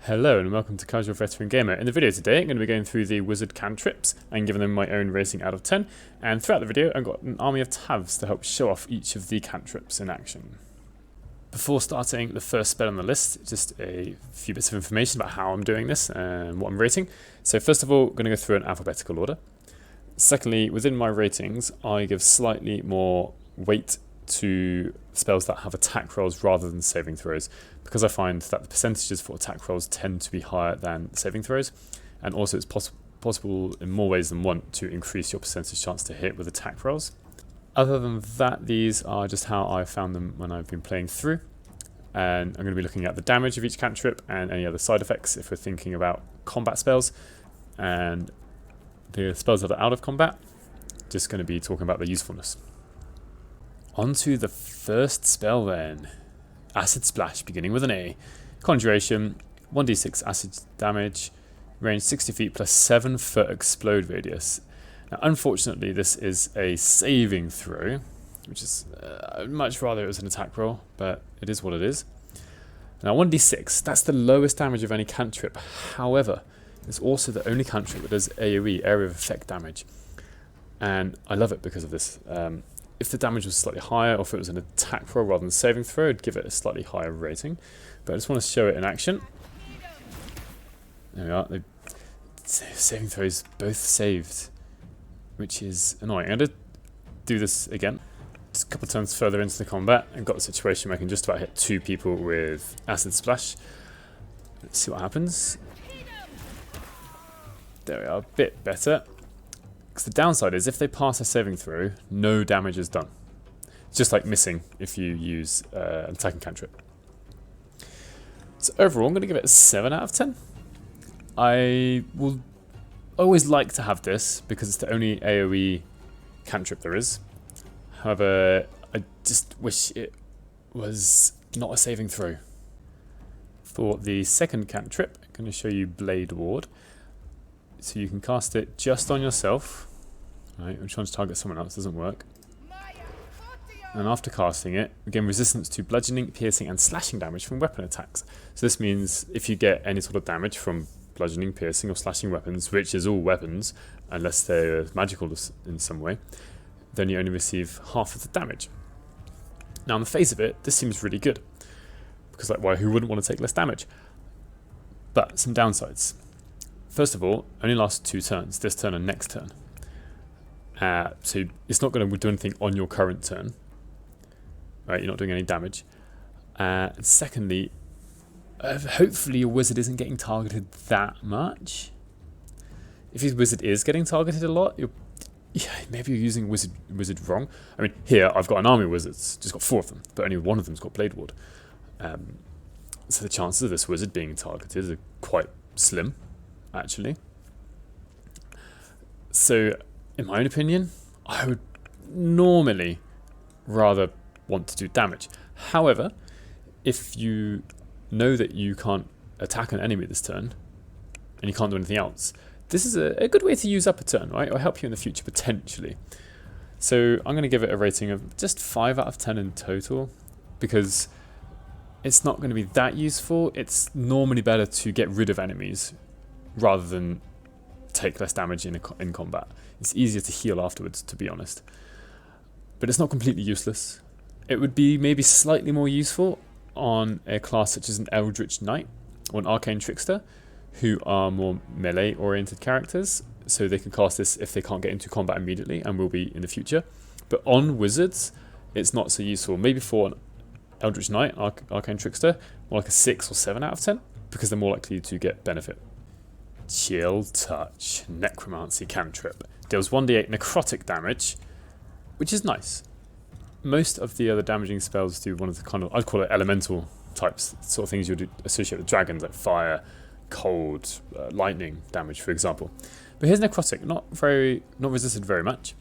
Hello and welcome to Casual Veteran Gamer. In the video today I'm going to be going through the wizard cantrips and giving them my own rating out of 10, and throughout the video I've got an army of tabs to help show off each of the cantrips in action. Before starting the first spell on the list, just a few bits of information about how I'm doing this and what I'm rating. So first of all, I'm going to go through an alphabetical order. Secondly, within my ratings I give slightly more weight to spells that have attack rolls rather than saving throws, because I find that the percentages for attack rolls tend to be higher than saving throws, and also it's possible in more ways than one to increase your percentage chance to hit with attack rolls. Other than that, these are just how I found them when I've been playing through, and I'm going to be looking at the damage of each cantrip and any other side effects if we're thinking about combat spells, and the spells that are out of combat, just going to be talking about their usefulness. On to the first spell then. Acid Splash, beginning with an A. Conjuration, 1d6 acid damage, range 60 feet plus 7 foot explode radius. Now unfortunately this is a saving throw, which is, I'd much rather it was an attack roll, but it is what it is. Now 1d6, that's the lowest damage of any cantrip. However, it's also the only cantrip that does AoE, area of effect damage. And I love it because of this. If the damage was slightly higher, or if it was an attack roll rather than saving throw, I'd give it a slightly higher rating. But I just want to show it in action. There we are. The saving throws both saved, which is annoying. I'm going to do this again, just a couple of turns further into the combat, and got a situation where I can just about hit 2 people with Acid Splash. Let's see what happens. There we are, a bit better. The downside is if they pass a saving throw, no damage is done. It's just like missing if you use an attacking cantrip. So overall I'm going to give it a 7 out of 10. I will always like to have this because it's the only AoE cantrip there is. However, I just wish it was not a saving throw. For the second cantrip, I'm going to show you Blade Ward. So you can cast it just on yourself. Right, I'm trying to target someone else, doesn't work. And after casting it, we gain resistance to bludgeoning, piercing and slashing damage from weapon attacks. So this means if you get any sort of damage from bludgeoning, piercing or slashing weapons, which is all weapons, unless they're magical in some way, then you only receive half of the damage. Now on the face of it, this seems really good. Because like, who wouldn't want to take less damage? But some downsides. First of all, only lasts 2 turns, this turn and next turn. So it's not going to do anything on your current turn. Right, you're not doing any damage. And secondly, hopefully your wizard isn't getting targeted that much. If your wizard is getting targeted a lot, maybe you're using wizard wrong. I mean, here I've got an army of wizards, just got 4 of them, but only one of them's got Blade Ward. So the chances of this wizard being targeted are quite slim, actually. So, in my own opinion, I would normally rather want to do damage. However, if you know that you can't attack an enemy this turn, and you can't do anything else, this is a good way to use up a turn, right? It'll help you in the future, potentially. So, I'm going to give it a rating of just 5 out of 10 in total, because it's not going to be that useful. It's normally better to get rid of enemies rather than take less damage in combat. It's easier to heal afterwards, to be honest. But it's not completely useless. It would be maybe slightly more useful on a class such as an Eldritch Knight or an Arcane Trickster, who are more melee-oriented characters, so they can cast this if they can't get into combat immediately, and will be in the future. But on wizards, it's not so useful. Maybe for an Eldritch Knight, Arcane Trickster, more like a 6 or 7 out of 10, because they're more likely to get benefit. Chill Touch, Necromancy cantrip. Deals 1d8 necrotic damage, which is nice. Most of the other damaging spells do one of the kind of, I'd call it elemental types, sort of things you'd associate with dragons, like fire, cold, lightning damage, for example. But here's necrotic, not resisted very much.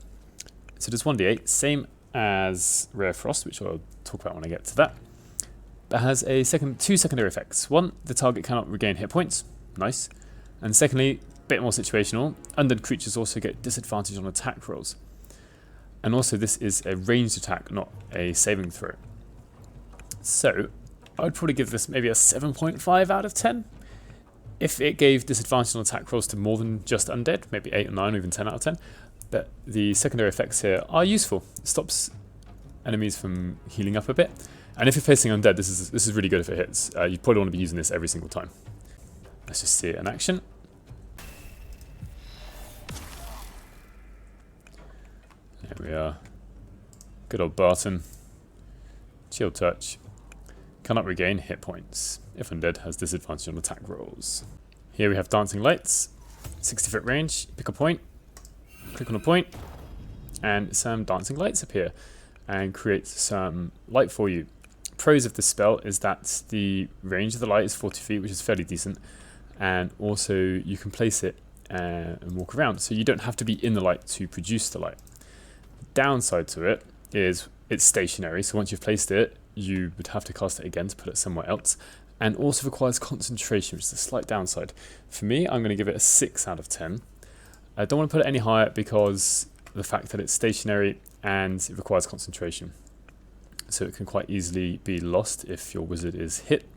So does 1d8, same as Rare Frost, which I'll talk about when I get to that. But has a 2 secondary effects. One, the target cannot regain hit points. Nice. And secondly, a bit more situational, undead creatures also get disadvantage on attack rolls. And also this is a ranged attack, not a saving throw. So, I would probably give this maybe a 7.5 out of 10. If it gave disadvantage on attack rolls to more than just undead, maybe 8 or 9 or even 10 out of 10, but the secondary effects here are useful. It stops enemies from healing up a bit. And if you're facing undead, this is really good if it hits. You probably want to be using this every single time. Let's just see it in action. There we are. Good old Barton. Chill touch. Cannot regain hit points. If undead, has disadvantage on attack rolls. Here we have dancing lights. 60-foot range. Pick a point. Click on a point. And some dancing lights appear. And create some light for you. Pros of this spell is that the range of the light is 40 feet, which is fairly decent. And also you can place it and walk around. So you don't have to be in the light to produce the light. The downside to it is it's stationary. So once you've placed it, you would have to cast it again to put it somewhere else, and also requires concentration, which is a slight downside. For me, I'm going to give it a 6 out of 10. I don't want to put it any higher because the fact that it's stationary and it requires concentration. So it can quite easily be lost if your wizard is hit.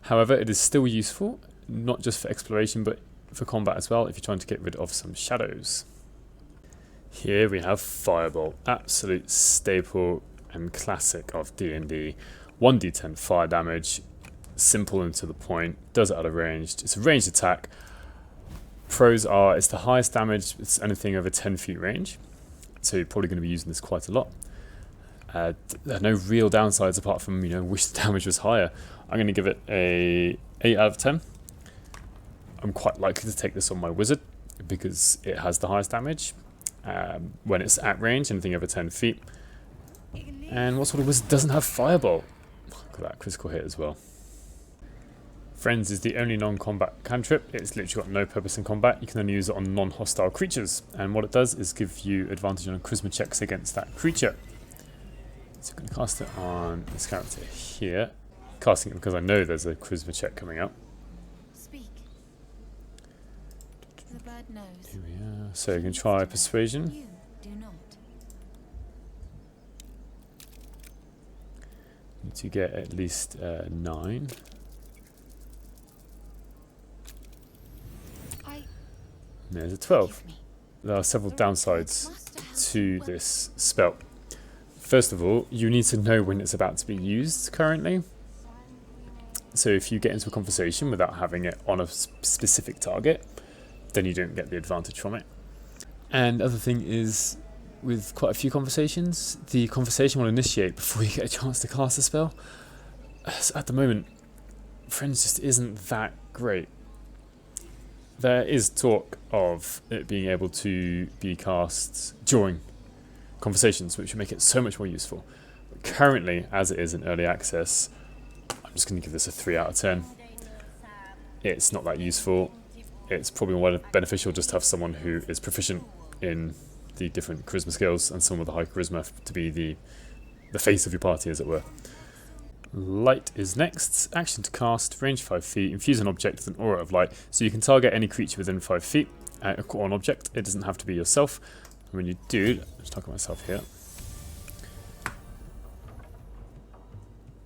However, it is still useful, not just for exploration, but for combat as well, if you're trying to get rid of some shadows. Here we have Fireball, absolute staple and classic of D&D. 1d10 fire damage, simple and to the point, does it out of range. It's a ranged attack. Pros are it's the highest damage, it's anything over 10 feet range, so you're probably going to be using this quite a lot. There are no real downsides apart from, wish the damage was higher. I'm going to give it a 8 out of 10. I'm quite likely to take this on my wizard because it has the highest damage when it's at range, anything over 10 feet. And what sort of wizard doesn't have Fireball? Look at that critical hit as well. Friends is the only non-combat cantrip. It's literally got no purpose in combat. You can only use it on non-hostile creatures. And what it does is give you advantage on charisma checks against that creature. So I'm going to cast it on this character here. Casting it because I know there's a charisma check coming up. Speak. The bird knows. Here we are. So you can try persuasion. You do not. Need to get at least 9. There's a 12. There are several downsides to this spell. First of all, you need to know when it's about to be used currently. So if you get into a conversation without having it on a specific target, then you don't get the advantage from it. And the other thing is, with quite a few conversations, the conversation will initiate before you get a chance to cast the spell. So at the moment, Friends just isn't that great. There is talk of it being able to be cast during conversations, which would make it so much more useful. But currently, as it is in early access, I'm just going to give this a 3 out of 10. It's not that useful. It's probably more beneficial just to have someone who is proficient in the different charisma skills and someone with a high charisma to be the face of your party, as it were. Light is next. Action to cast, range 5 feet, infuse an object with an aura of light. So you can target any creature within 5 feet or an object. It doesn't have to be yourself. And when you do, let's talk about myself here.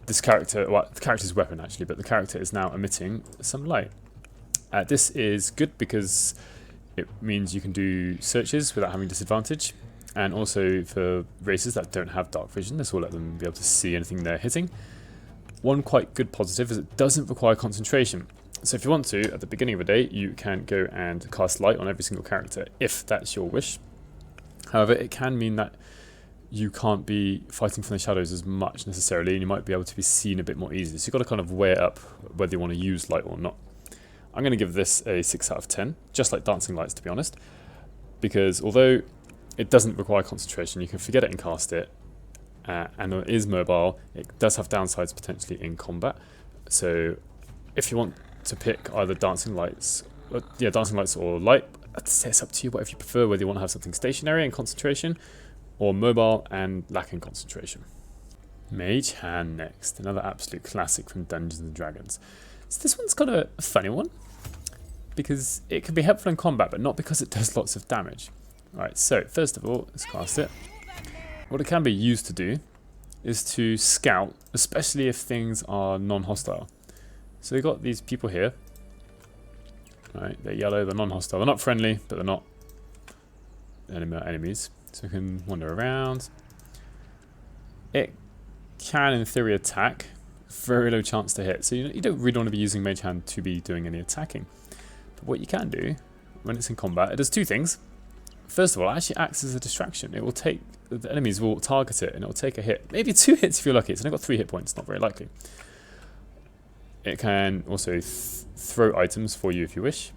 This character, well, the character's weapon actually, but the character is now emitting some light. This is good because it means you can do searches without having disadvantage. And also for races that don't have dark vision, this will let them be able to see anything they're hitting. One quite good positive is it doesn't require concentration. So if you want to, at the beginning of a day, you can go and cast light on every single character, if that's your wish. However, it can mean that you can't be fighting from the shadows as much necessarily, and you might be able to be seen a bit more easily. So you've got to kind of weigh it up whether you want to use light or not. I'm going to give this a 6 out of 10, just like dancing lights, to be honest, because although it doesn't require concentration, you can forget it and cast it, and it is mobile. It does have downsides potentially in combat. So if you want to pick either dancing lights or light, I'd say it's up to you, whatever you prefer, whether you want to have something stationary and concentration, or mobile and lacking concentration. Mage Hand next, another absolute classic from Dungeons and Dragons. So this one's got a funny one, because it can be helpful in combat, but not because it does lots of damage. Alright, so first of all, let's cast it. What it can be used to do is to scout, especially if things are non-hostile. So we've got these people here, Right, they're yellow, they're non-hostile. They're not friendly, but they're not enemies. So we can wander around. It can, in theory, attack. Very low chance to hit. So you don't really want to be using Mage Hand to be doing any attacking. But what you can do when it's in combat, it does two things. First of all, it actually acts as a distraction. It will take, the enemies will target it and it will take a hit. Maybe 2 hits if you're lucky. It's only got 3 hit points, not very likely. It can also throw items for you if you wish.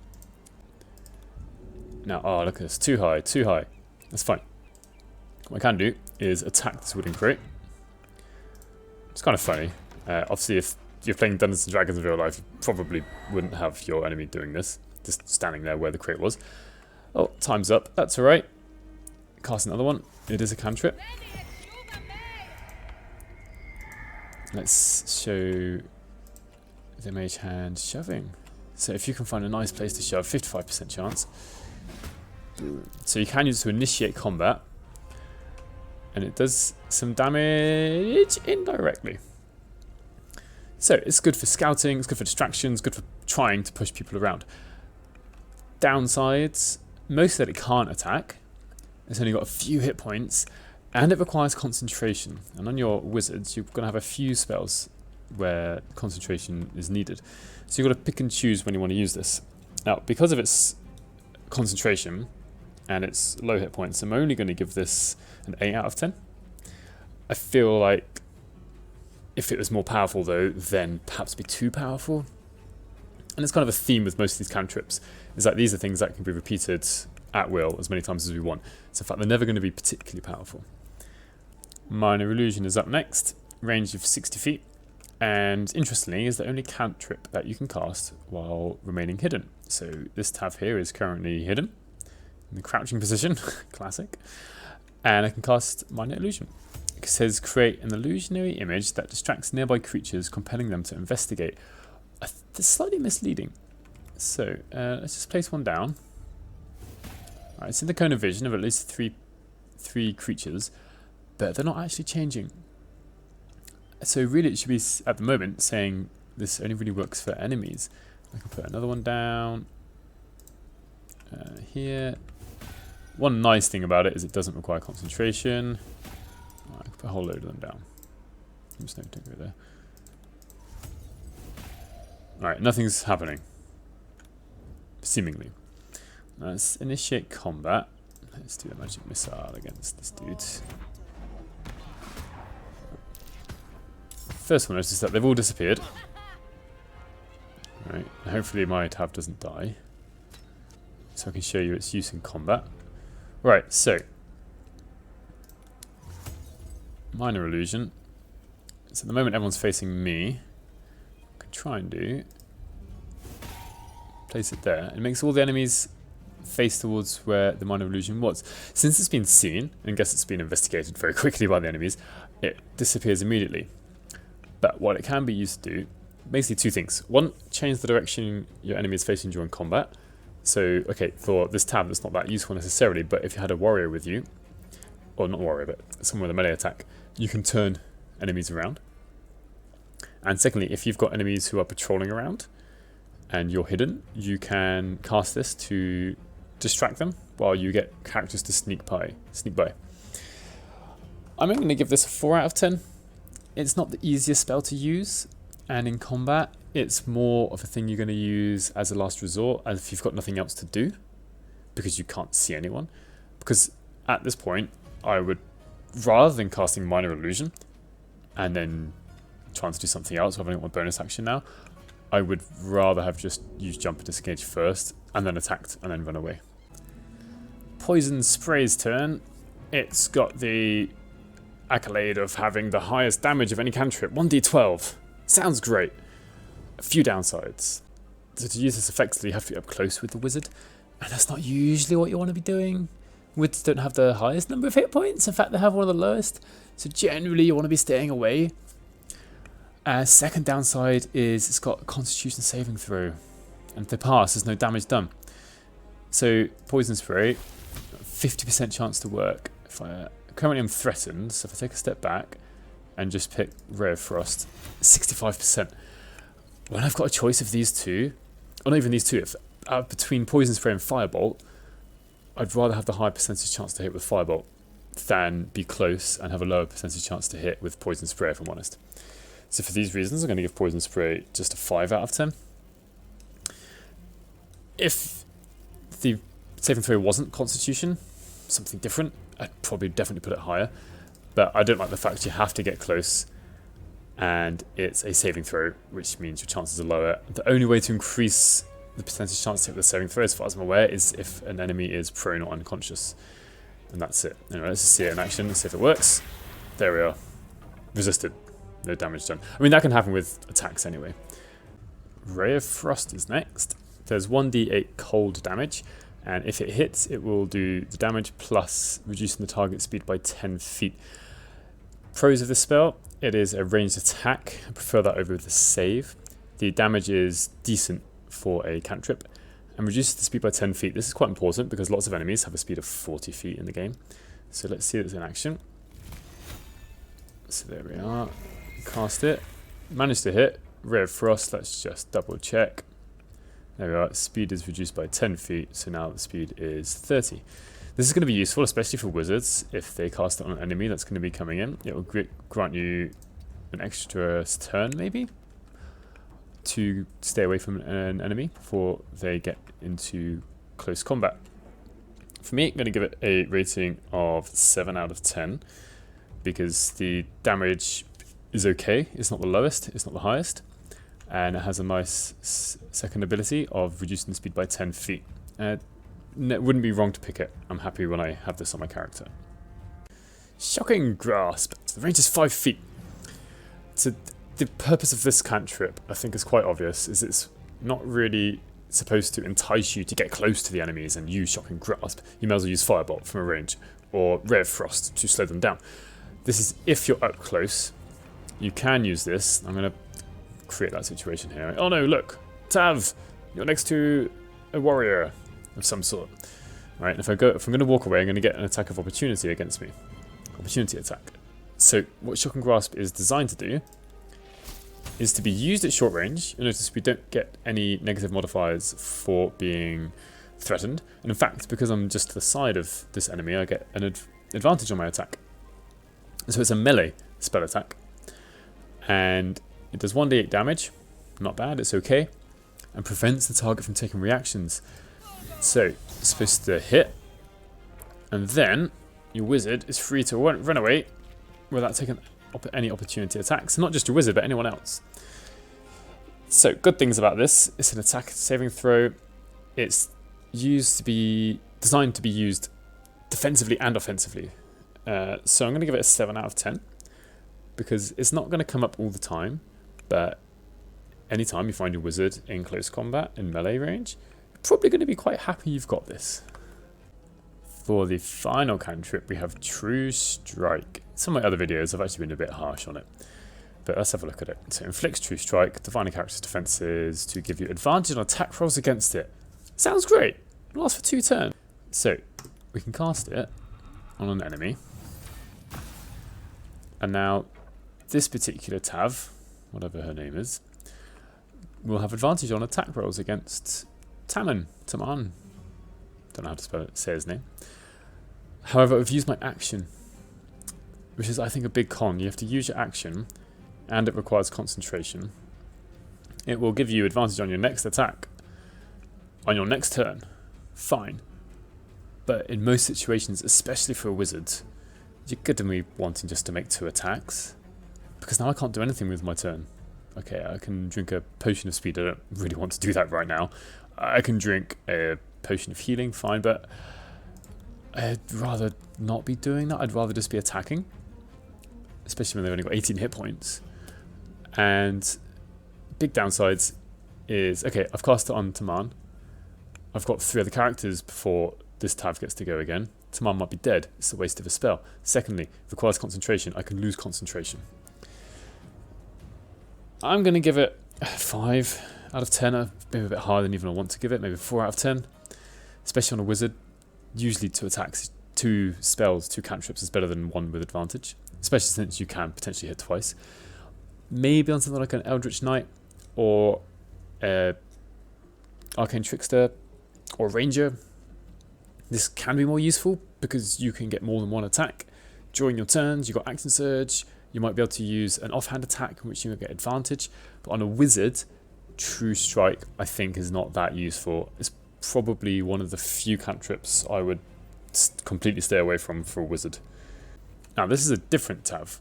Now, oh, look at this. Too high, too high. That's fine. What I can do is attack this wooden crate. It's kind of funny. Obviously, if you're playing Dungeons & Dragons in real life, you probably wouldn't have your enemy doing this. Just standing there where the crate was. Oh, time's up. That's alright. Cast another one. It is a cantrip. Let's show the Mage Hand shoving. So if you can find a nice place to shove, 55% chance. So you can use it to initiate combat. And it does some damage indirectly. So it's good for scouting, it's good for distractions, good for trying to push people around. Downsides, most that it can't attack. It's only got a few hit points, and it requires concentration. And on your wizards, you're going to have a few spells where concentration is needed. So you've got to pick and choose when you want to use this. Now, because of its concentration and its low hit points, I'm only going to give this an 8 out of 10. I feel like if it was more powerful, though, then perhaps be too powerful. And it's kind of a theme with most of these cantrips, is that these are things that can be repeated at will as many times as we want. So in fact, they're never going to be particularly powerful. Minor Illusion is up next, range of 60 feet. And interestingly, is the only cantrip that you can cast while remaining hidden. So this tab here is currently hidden in the crouching position, classic. And I can cast Minor Illusion. It says create an illusionary image that distracts nearby creatures, compelling them to investigate. It's slightly misleading. So let's just place one down. Alright, it's in the cone of vision of at least three creatures, but they're not actually changing. So really it should be, at the moment, saying this only really works for enemies. I can put another one down here. One nice thing about it is it doesn't require concentration. I can put a whole load of them down. Oops, no, don't go there. Alright, nothing's happening. Seemingly. Let's initiate combat. Let's do a magic missile against this dude. First one is just that they've all disappeared. Right, hopefully my tab doesn't die. So I can show you its use in combat. Right, so Minor Illusion. So at the moment everyone's facing me. I can try and do place it there. It makes all the enemies face towards where the Minor Illusion was. Since it's been seen, and guess it's been investigated very quickly by the enemies, it disappears immediately. But what it can be used to do, basically two things. One, change the direction your enemy is facing during combat. So, okay, for this tab, that's not that useful necessarily, but if you had a warrior with you, or not warrior, but someone with a melee attack, you can turn enemies around. And secondly, if you've got enemies who are patrolling around and you're hidden, you can cast this to distract them while you get characters to sneak by. I'm going to give this a 4 out of 10. It's not the easiest spell to use, and in combat, it's more of a thing you're going to use as a last resort, as if you've got nothing else to do, because you can't see anyone. Because at this point, I would, rather than casting Minor Illusion, and then trying to do something else, or having one bonus action now, I would rather have just used Jump and Disengage first, and then attacked, and then run away. Poison Spray's turn. It's got the accolade of having the highest damage of any cantrip, 1d12. Sounds great. A few downsides. So to use this effectively, you have to be up close with the wizard, and that's not usually what you want to be doing. Wizards don't have the highest number of hit points, in fact they have one of the lowest, so generally you want to be staying away. Second downside is it's got a constitution saving throw, and if they pass, there's no damage done. So Poison Spray, 50% chance to work. Currently I'm threatened, so if I take a step back and just pick Ray of Frost, 65%. When I've got a choice of these two, or not even these two, if between Poison Spray and Firebolt, I'd rather have the high percentage chance to hit with Firebolt than be close and have a lower percentage chance to hit with Poison Spray, if I'm honest. So for these reasons, I'm going to give Poison Spray just a 5 out of 10. If the saving throw wasn't Constitution, something different, I'd probably definitely put it higher. But I don't like the fact you have to get close and it's a saving throw, which means your chances are lower. The only way to increase the percentage chance to hit with a saving throw, as far as I'm aware, is if an enemy is prone or unconscious. And that's it. Anyway, let's just see it in action and see if it works. There we are. Resisted. No damage done. I mean, that can happen with attacks anyway. Ray of Frost is next. There's 1d8 cold damage, and if it hits, it will do the damage plus reducing the target speed by 10 feet. Pros of this spell: it is a ranged attack. I prefer that over the save. The damage is decent for a cantrip, and reduces the speed by 10 feet. This is quite important because lots of enemies have a speed of 40 feet in the game. So let's see this in action. So there we are. Cast it. Managed to hit. Ray of Frost, let's just double check. There we are. Speed is reduced by 10 feet, so now the speed is 30. This is going to be useful, especially for wizards. If they cast it on an enemy that's going to be coming in, it will grant you an extra turn, maybe, to stay away from an enemy before they get into close combat. For me, I'm going to give it a rating of 7 out of 10 because the damage is okay. It's not the lowest, it's not the highest, and it has a nice second ability of reducing the speed by 10 feet. It wouldn't be wrong to pick it. I'm happy when I have this on my character. Shocking Grasp. The range is 5 feet. So the purpose of this cantrip, I think, is quite obvious, is it's not really supposed to entice you to get close to the enemies and use Shocking Grasp. You may as well use Firebolt from a range, or Ray of Frost to slow them down. This is if you're up close. You can use this. I'm going to create that situation here. Oh no, look! Tav! You're next to a warrior of some sort. Right, if I'm going to walk away, I'm going to get an attack of opportunity against me. Opportunity attack. So what Shocking Grasp is designed to do is to be used at short range. You'll notice we don't get any negative modifiers for being threatened. And in fact, because I'm just to the side of this enemy, I get an advantage on my attack. So it's a melee spell attack. And it does 1d8 damage. Not bad, it's okay. And prevents the target from taking reactions. So, it's supposed to hit. And then, your wizard is free to run away without taking any opportunity attacks. Not just your wizard, but anyone else. So, good things about this. It's an attack saving throw. It's designed to be used defensively and offensively. So I'm going to give it a 7 out of 10. Because it's not going to come up all the time. But anytime you find your wizard in close combat, in melee range, you're probably going to be quite happy you've got this. For the final cantrip, we have True Strike. Some of my other videos, I've actually been a bit harsh on it. But let's have a look at it. So, inflicts True Strike, divine a character's defenses to give you advantage on attack rolls against it. Sounds great. It lasts for 2 turns. So, we can cast it on an enemy. And now, this particular Tav, whatever her name is, will have advantage on attack rolls against Taman. Don't know how to say his name. However, I've used my action, which is, I think, a big con. You have to use your action, and it requires concentration. It will give you advantage on your next attack, on your next turn. Fine. But in most situations, especially for a wizard, you're going to be wanting just to make 2 attacks. Because now I can't do anything with my turn. Okay, I can drink a potion of speed. I don't really want to do that right now. I can drink a potion of healing, fine, but I'd rather not be doing that. I'd rather just be attacking. Especially when they've only got 18 hit points. And big downsides is, okay, I've cast it on Taman. I've got 3 other characters before this Tav gets to go again. Taman might be dead. It's a waste of a spell. Secondly, it requires concentration. I can lose concentration. I'm going to give it a 5 out of 10. Maybe a bit higher than even I want to give it. Maybe 4 out of 10. Especially on a wizard. Usually 2 attacks, 2 spells, 2 cantrips is better than 1 with advantage. Especially since you can potentially hit twice. Maybe on something like an Eldritch Knight or a Arcane Trickster or Ranger. This can be more useful because you can get more than one attack. During your turns, you've got Action Surge. You might be able to use an offhand attack in which you will get advantage. But on a wizard, True Strike, I think, is not that useful. It's probably one of the few cantrips I would completely stay away from for a wizard. Now, this is a different tav.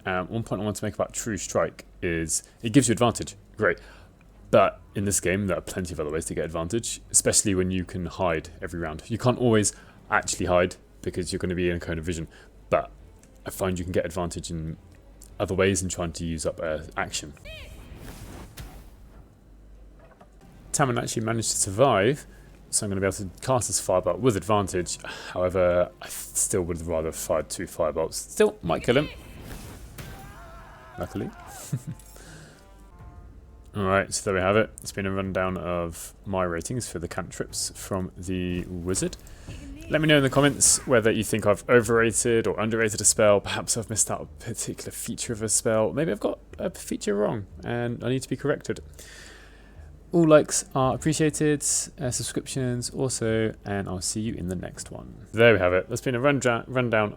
One point I want to make about True Strike is it gives you advantage. Great. But in this game, there are plenty of other ways to get advantage, especially when you can hide every round. You can't always actually hide because you're going to be in a cone of vision. But I find you can get advantage in other ways in trying to use up action. Tammin actually managed to survive, so I'm going to be able to cast this firebolt with advantage. However, I still would have rather fired 2 firebolts. Still, might kill him. Luckily. Alright, so there we have it. It's been a rundown of my ratings for the cantrips from the wizard. Let me know in the comments whether you think I've overrated or underrated a spell. Perhaps I've missed out a particular feature of a spell. Maybe I've got a feature wrong and I need to be corrected. All likes are appreciated, subscriptions also, and I'll see you in the next one. There we have it. That's been a rundown